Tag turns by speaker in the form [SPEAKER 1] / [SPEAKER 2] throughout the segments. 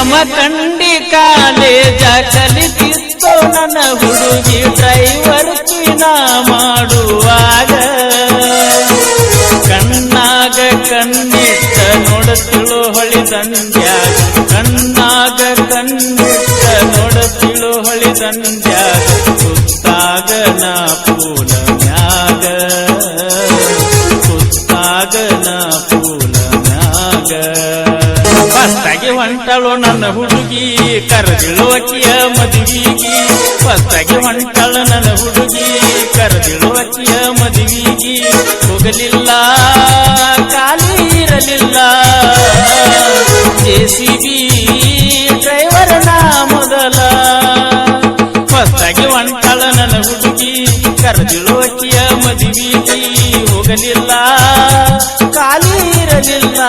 [SPEAKER 1] Jamkhandi college ಕಲಿತಿತ್ತು ನನ್ನ ಹುಡುಗಿ driver ಕಿನ ಮಾಡುವಾಗ ಕಣ್ಣಾಗ ಕಣ್ಣಿಟ್ಟ ನೋಡುತ್ತಿಳು ಹೊಳಿದಂದ್ಯಾಗ ಕಣ್ಣಾಗ ಕಣ್ಣಿಟ್ಟ ನೋಡುತ್ತಿಳು ಹೊಳಿದಂದ್ಯಾಗ ಸುತ್ತಾಗ ನಾ ಪೂಲ ಮ್ಯಾಗ ಸುತ್ತಾಗ ನಾ ಪೂಲ ಮ್ಯಾಗ ಹೊಸ್ತಾಗಿ ಹೊಂಟಳು ನನ್ನ ಹುಡುಗಿ ಕರೆದಿಳುವಕಿಯ ಮದುವಿಗಿ ಹೊಸ್ತಾಗಿ ಹೊಂಟಳು ನನ್ನ ಹುಡುಗಿ ಕರೆದಿಳುವಕಿಯ ಮದುವಿಗಿ ಹೋಗಲಿಲ್ಲ ಖಾಲಿ ಇರಲಿಲ್ಲ ಜೆಸಿಬಿ ಡ್ರೈವರ್ ನಾ ಮೊದಲ ಹೊಸ್ತಾಗಿ ಹೊಂಟಳು ನನ್ನ ಹುಡುಗಿ ಕರೆದಿಳುವಕಿಯ ಮದುವಿಗಿ ಹೋಗಲಿಲ್ಲ ಖಾಲಿ ಇರಲಿಲ್ಲ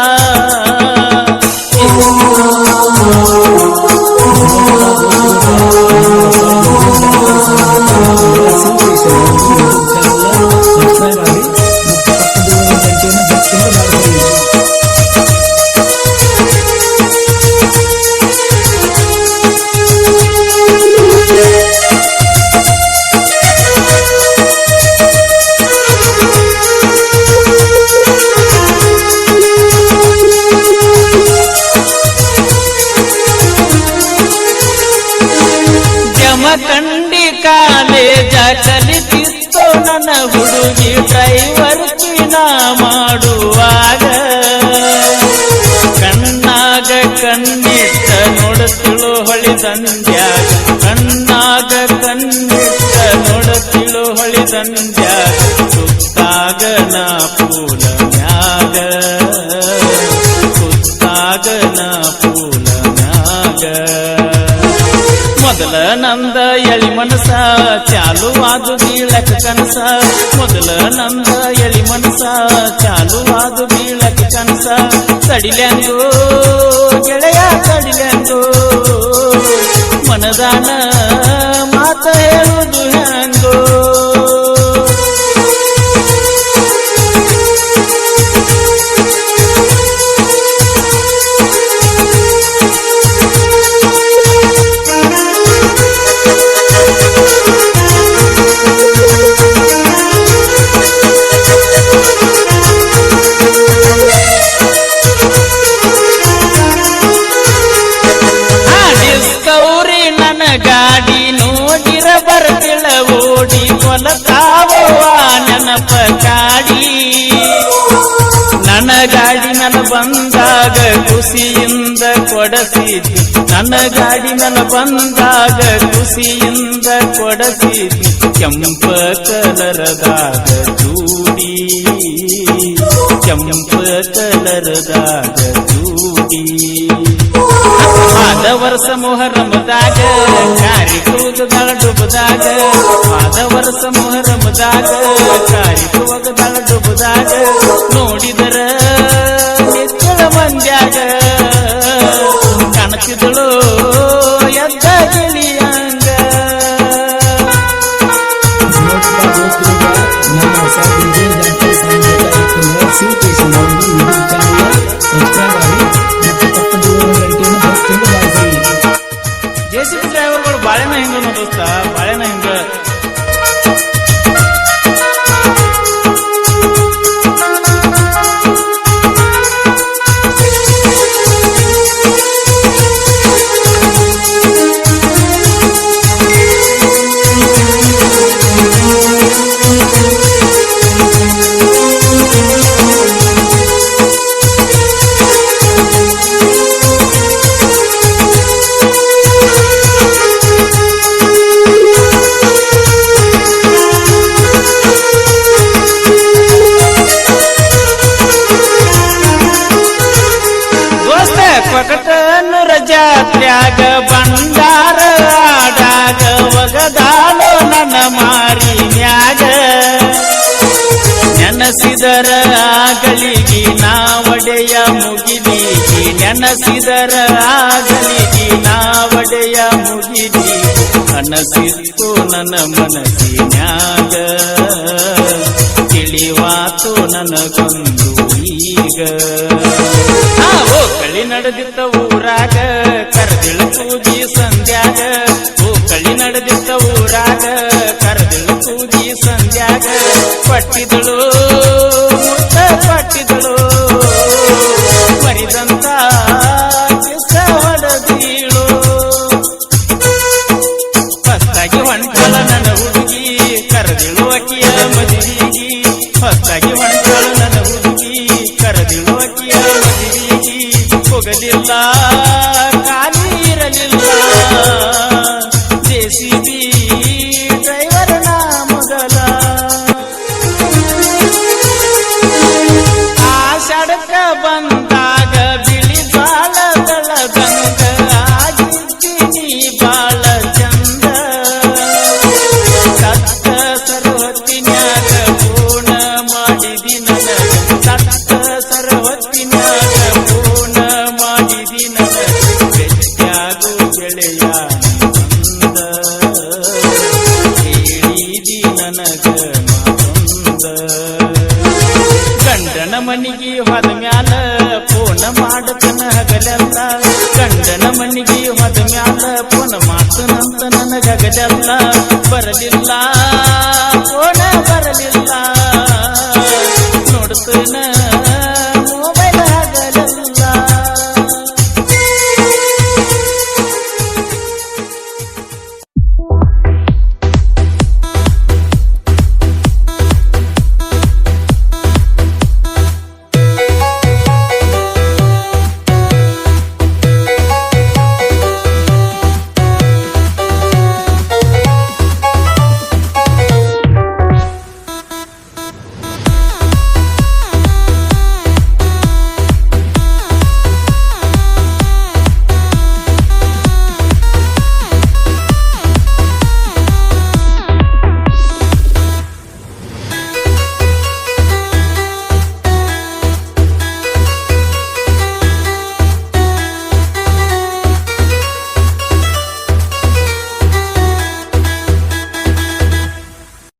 [SPEAKER 1] ಜಮಖಂಡಿ ಕಾಲೇಜ ಕಲಿತಿತ್ತು ನನ್ನ ಹುಡುಗಿ ಡ್ರೈವರ್ ಕಿನ ಮಾಡುವಾಗ ಕಣ್ಣಾಗ ಕಣ್ಣಿಟ್ಟ ನೋಡುತ್ತಿಳು ಹೊಳಿದಂದ್ಯಾಗ ಕಣ್ಣಾಗ ಕಣ್ಣಿಟ್ಟ ನೋಡುತ್ತಿಳು ಹೊಳಿದಂದ್ಯಾಗ ಸುತ್ತಾಗ ನಾ ಪೂಲ ಮ್ಯಾಗ ಸುತ್ತಾಗ ನಾ ಪೂಲ ಮ್ಯಾಗ ಮೊದಲ ನಂದ ಎಳಿ ಮನಸ ಚಾಲುವಾದು ಬೀಳಕ ಕನಸ ಮೊದಲ ನಂದ ಎಳಿ ಮನಸ ಚಾಲುವಾದು ಬೀಳಕ ಕನಸ ತಡಿಲ್ಯಾಂಗೋ ಗೆಳೆಯ ತಡಿಲ್ಯಾಂಗೋ ಮನದಾನ ಮಾತ ಹೇಳುದು ಹ್ಯಾಂಗೋ ಗಾಡಿ ನೋಡಿರ ಬರ್ತಿಳ ಓಡಿ ಕೊಲತಾವೋ ನೆನಪ ಕಾಡಿ ನನ್ನ ಗಾಡಿ ನನ್ನ ಬಂದಾಗ ಖುಷಿಯಿಂದ ಕೊಡಸಿದ್ದಿ ನನ್ನ ಗಾಡಿ ನನ್ನ ಬಂದಾಗ ಖುಷಿಯಿಂದ ಕೊಡಸಿದ್ದಿ ಕೆಂಪ ಕಲರದಾಗ ಜೂಡಿ ಕೆಂಪ ಕಲರದಾಗ ಜೂಡಿ ಆದ ವರ್ಷ ಮೊಹರಮದಾಗ ಕಾರಿ ಕೂಗದಳ ಡುಬದಾಗ ಆದ ವರ್ಷ ಮೊಹರಮದಾಗ ಕಾರಿ ಕೂಗದಳ ಡುಬದಾಗ ನೋಡಿದರ ನಿಚ್ಚಳ ಮಂದ್ಯಾಗ ಕಾಣತಿದಳು ಎದ್ದ ಗಿಳಿಯಂಗ ಜೆಸಿಬಿ ಡ್ರೈವರ್ಗಳು ಬಾಳೆನ ಹಿಂಗ ದೋಸ್ತ ಬಾಳೆನ ಹಿಂಗ ಪಕಟನ್ನೂರ ಜಾತ್ರ್ಯಾಗ ಬಂಡಾರ ಆಡಾಗ ಒಗದಾಳೋ ನನ್ನ ಮಾರಿ ಮ್ಯಾಗ ನೆನಸಿದರ ಆಗಲಿಗಿ ನಾವಡೆಯ ಮುಗಿದೀಗಿ ನೆನಸಿದರ ಆಗಲಿಗಿ ನಾವಡೆಯ ಮುಗಿದಿ ಅನಸಿತ್ತು ನನ್ನ ಮನಸ್ಸಿನ್ಯಾಗ ತಿಳಿವಾತು ನನಗೊಂದು ಈಗ ಕಳಿ ನಡೆದಿತ್ತ ಊರಾಗ ಕರ ಕೂಗಿ ಸಂಧ್ಯಾಗ ಕಳಿ ನಡೆದಿದ್ದ ಊರಾಗ ಕರೆದಿಳು ಕೂಗಿ ಸಂಧ್ಯಾಗ ಪಟ್ಟಿದಳು ಮುತ್ತ ಪಟ್ಟಿದಳು ಮರಿದಂತ ಕಿಸ ಹೊಡೆದೀಳು ಹೊಸ್ತಾಗಿ ಹೊಂಟಳ ನನ್ನ ಹುಡುಗಿ ಕರೆದಿಳು ಅಕ್ಕಿಯ ಮದುವಿಗಿ ಹೊಸ್ತಾಗಿ ಹೊಂಟಳ ನನ್ನ ಹುಡುಗಿ ಕರೆದಿಳು ಅಕ್ಕಿಯ ಮದುವಿಗಿ ಹೋಗಲಿಲ್ಲ ಖಾಲಿ ಇರಲಿಲ್ಲ ಜೆಸಿಬಿ ಡ್ರೈವರ್ನ ಮೊದಲ ಆಷಾಢಕ್ಕ ಬಂದಾಗ ಬಿಳಿ ಬಾಳದಳದಂಗ ಆಗಿದ್ದೀನಿ ಬಾಳ ಚಂದ ಸತ್ತ ಸರವತ್ತಿನ್ಯಾಗ ಪೂರ್ಣ ಮಾಡಿದಿ ನನಗ ಸತ್ತ ಸರವತ್ತಿನ್ಯಾಗ ಪೂರ್ಣ ಮಾಡಿದಿ ನನಗ ಬೆಚ್ಚಾಗು ಗೆಳೆಯ ಬಂದ ಹೇಳಿದಿ ನನಗ ಮಾತೊಂದ ಗಂಡನ ಮನಿಗೆ ಹೋದ ಮ್ಯಾಲ ಫೋನ್ ಮಾಡತನ ಹಗಲೆಲ್ಲ ಗಂಡನ ಮನಿಗೆ ಹೋದ ಮ್ಯಾಲ ಫೋನ್ ಮಾಡ್ತನಂತ ನನಗ ಹಗಲೆಲ್ಲ ಬರಲಿಲ್ಲ ಫೋನ ಬರಲಿಲ್ಲ ನೋಡ್ತನ